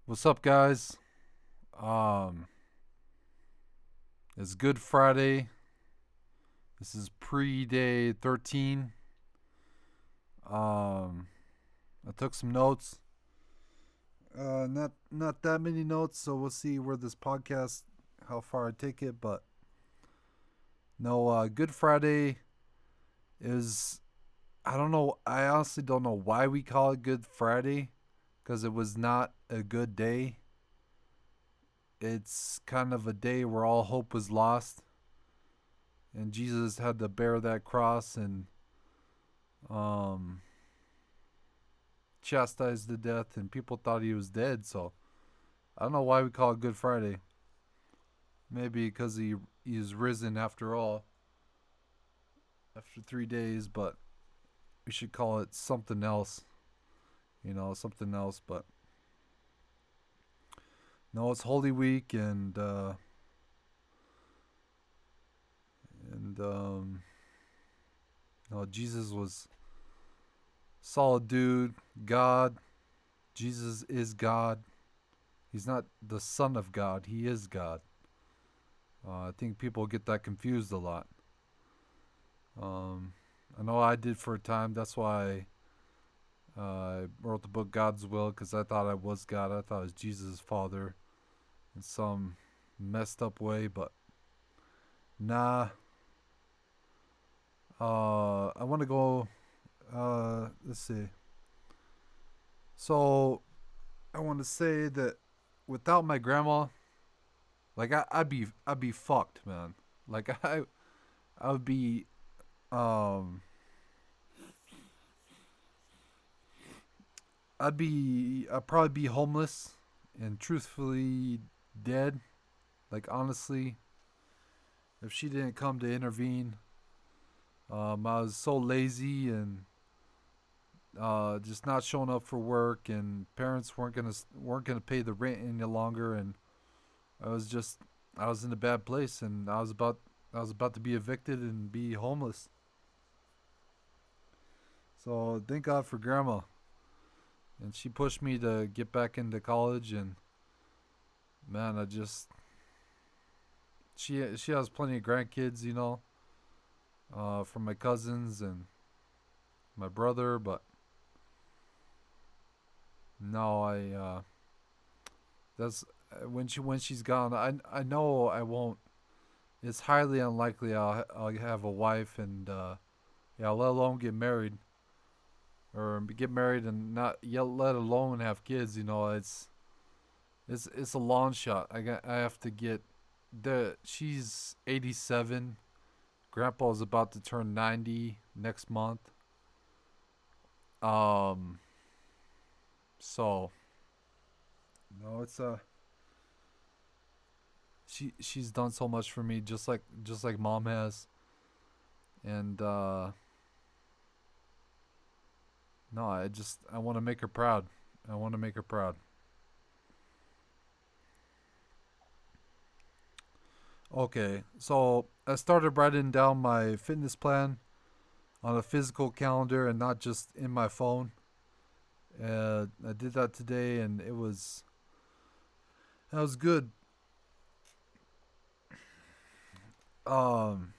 What's up, guys? Um, it's Good Friday. This is pre-day 13. Um, I took some notes. Not that many notes, so we'll see where this podcast, how far I take it. But no, Good Friday is. I don't know. I honestly don't know why we call it Good Friday, because it was not a good day. It's kind of a day where all hope was lost and Jesus had to bear that cross and um, chastised to death, and people thought he was dead. So I don't know why we call it Good Friday. Maybe because he is risen after all, after 3 days. But we should call it something else. Something else. But no, it's Holy Week, and no, Jesus was solid dude, God. Jesus is God. He's not the Son of God. He is God. I think people get that confused a lot. Um, I know I did for a time. That's why I wrote the book God's Will, because I thought I was God. I thought I was Jesus' father in some messed up way, but nah. I want to go. Let's see. So I want to say that without my grandma, like I'd be fucked, man. Like I would be um I'd probably be homeless and truthfully dead. Like honestly, if she didn't come to intervene, I was so lazy and just not showing up for work, and parents weren't gonna pay the rent any longer, and I was just I was in a bad place, and I was about to be evicted and be homeless. So thank God for grandma, and she pushed me to get back into college, and man, she has plenty of grandkids, from my cousins and my brother, but no, I that's when she's gone. I know I won't. It's highly unlikely I'll have a wife and yeah, let alone get married or get married and not yet let alone have kids. It's a long shot. I have to get the she's 87. Grandpa's about to turn 90 next month. Um, so no, it's she's done so much for me, just like mom has, and no, I want to make her proud. I want to make her proud. Okay, so I started writing down my fitness plan on a physical calendar and not just in my phone. I did that today, and that was good. Um,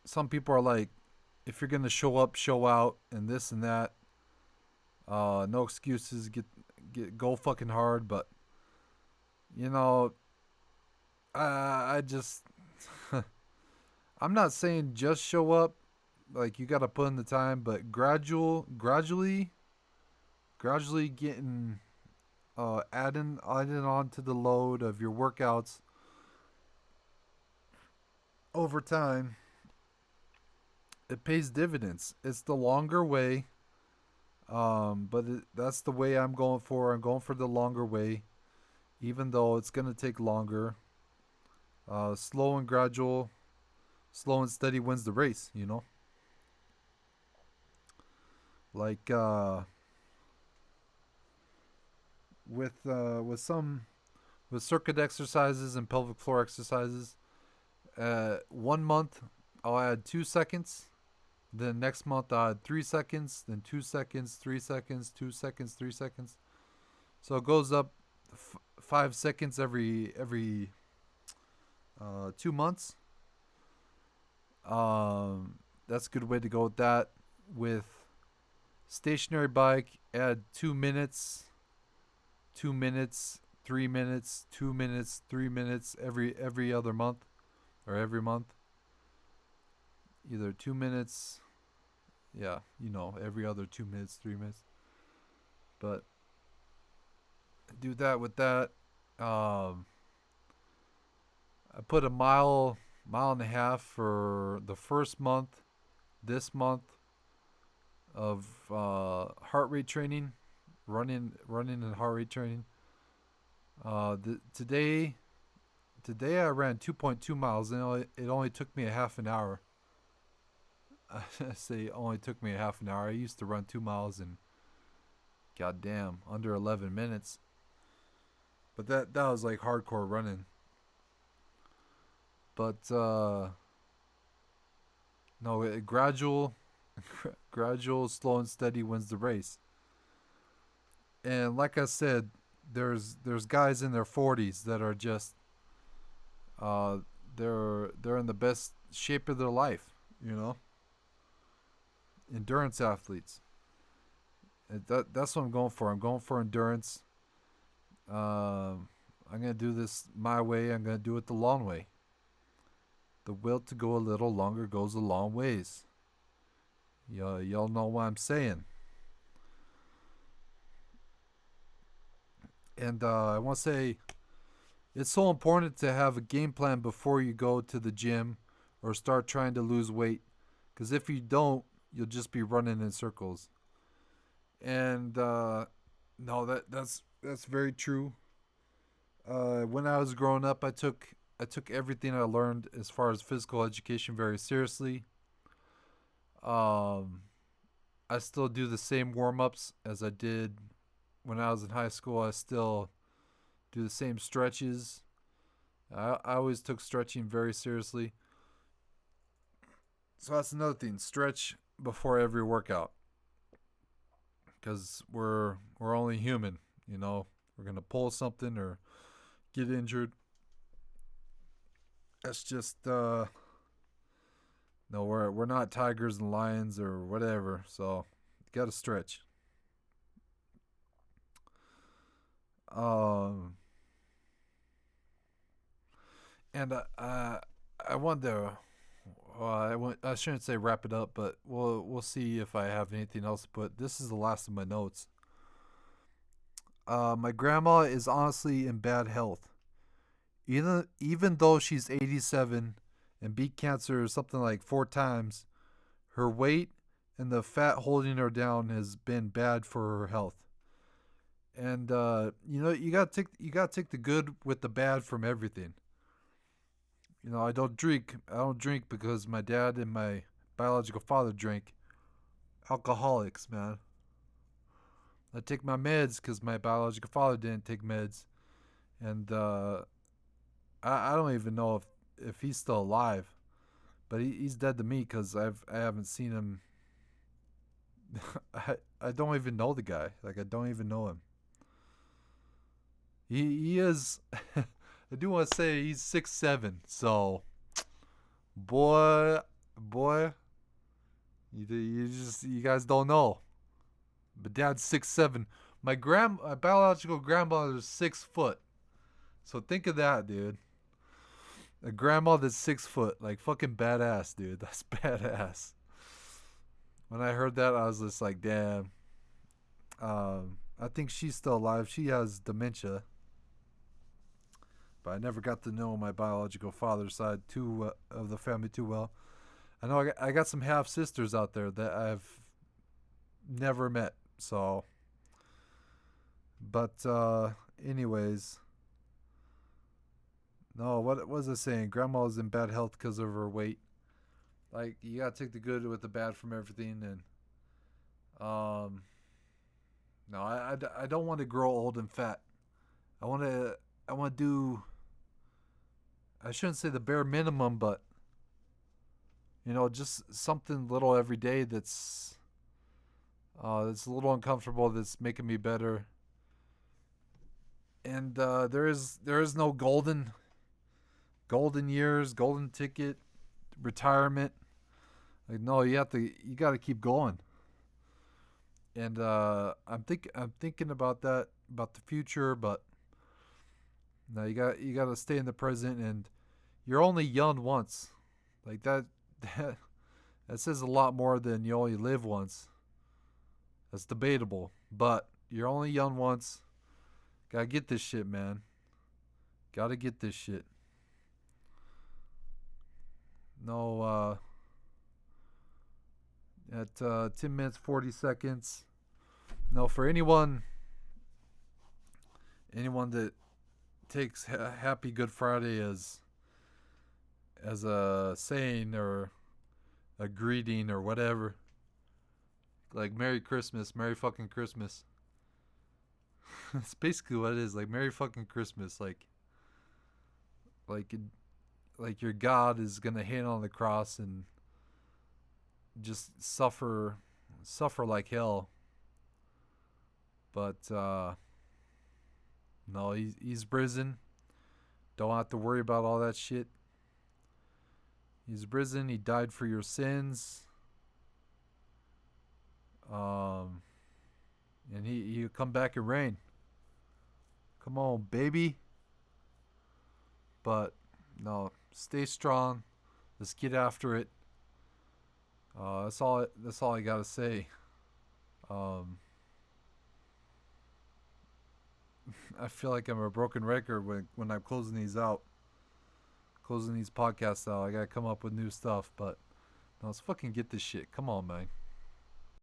some people are like, if you're gonna show up, show out, and this and that. No excuses. Go fucking hard, but you know, I just I'm not saying just show up. Like you got to put in the time, but gradually getting adding on to the load of your workouts over time, it pays dividends. It's the longer way, but that's the way I'm going for. I'm going for the longer way, even though it's gonna take longer. Slow and gradual, slow and steady wins the race. Like with circuit exercises and pelvic floor exercises. 1 month I'll add 2 seconds. Then next month I'll add 3 seconds. Then 2 seconds, 3 seconds, 2 seconds, 3 seconds. So it goes up 5 seconds every 2 months. That's a good way to go with that. With stationary bike, add 2 minutes, 2 minutes, 3 minutes, 2 minutes, 3 minutes every other month or every month. Either 2 minutes, yeah, every other 2 minutes, 3 minutes. But do that with that. I put a mile and a half for the first month, this month of heart rate training, running and heart rate training. Today I ran 2.2 miles, and it only took me a half an hour. I say it only took me a half an hour. I used to run 2 miles in, goddamn, under 11 minutes. But that was like hardcore running. But no, gradual, slow and steady wins the race. And like I said, there's guys in their 40s that are just uh they're in the best shape of their life, you know? Endurance athletes. That's what I'm going for. I'm going for endurance. I'm gonna do this my way. I'm gonna do it the long way. The will to go a little longer goes a long ways. Y'all know what I'm saying. And I want to say it's so important to have a game plan before you go to the gym or start trying to lose weight. Because if you don't, you'll just be running in circles. And no, that's very true. When I was growing up, I took everything I learned as far as physical education very seriously. Um, I still do the same warm ups as I did when I was in high school. I still do the same stretches. I always took stretching very seriously. So that's another thing. Stretch before every workout, because we're only human. We're gonna pull something or get injured. That's just no. We're not tigers and lions or whatever. So you gotta stretch. Um, and I wanted to. I shouldn't say wrap it up, but we'll see if I have anything else to put. This is the last of my notes. My grandma is honestly in bad health. Even though she's 87 and beat cancer something like 4 times, her weight and the fat holding her down has been bad for her health. And you gotta take the good with the bad from everything. I don't drink. I don't drink because my dad and my biological father drink. Alcoholics, man. I take my meds because my biological father didn't take meds, and I don't even know if he's still alive, but he's dead to me because I haven't seen him. I don't even know the guy. Like, I don't even know him. He is. I do want to say he's 6'7". So, boy, you guys don't know. But dad's 6'7". My biological grandmother's 6 foot. So think of that, dude. A grandma that's 6 foot, like fucking badass, dude. That's badass. When I heard that, I was just like, damn. I think she's still alive. She has dementia, but I never got to know my biological father's side too of the family too well. I know I got some half sisters out there that I've never met. So, but anyways, no. What was I saying? Grandma was in bad health because of her weight. Like, you gotta take the good with the bad from everything, and um, no, I don't want to grow old and fat. I want to I want to do. I shouldn't say the bare minimum, but just something little every day that's a little uncomfortable. That's making me better. And there is no golden years, golden ticket, retirement. Like no, you got to keep going. And I'm thinking about that, about the future, but no, you got to stay in the present, and you're only young once. Like that that that says a lot more than you only live once. That's debatable, but you're only young once. Gotta get this shit, man. Gotta get this shit. No, at 10 minutes 40 seconds. No, for anyone that takes Happy Good Friday as a saying or a greeting or whatever, like Merry Christmas, Merry fucking Christmas. It's basically what it is. Like Merry fucking Christmas. Like like your God is gonna hang on the cross and just suffer like hell. But no, he's risen. Don't have to worry about all that shit. He's risen. He died for your sins. Um, and he'll come back and reign. Come on, baby. But no, stay strong. Let's get after it. That's all I gotta say. Um, I feel like I'm a broken record when I'm closing these out, closing these podcasts out. I gotta come up with new stuff, but no, let's fucking get this shit. Come on, man.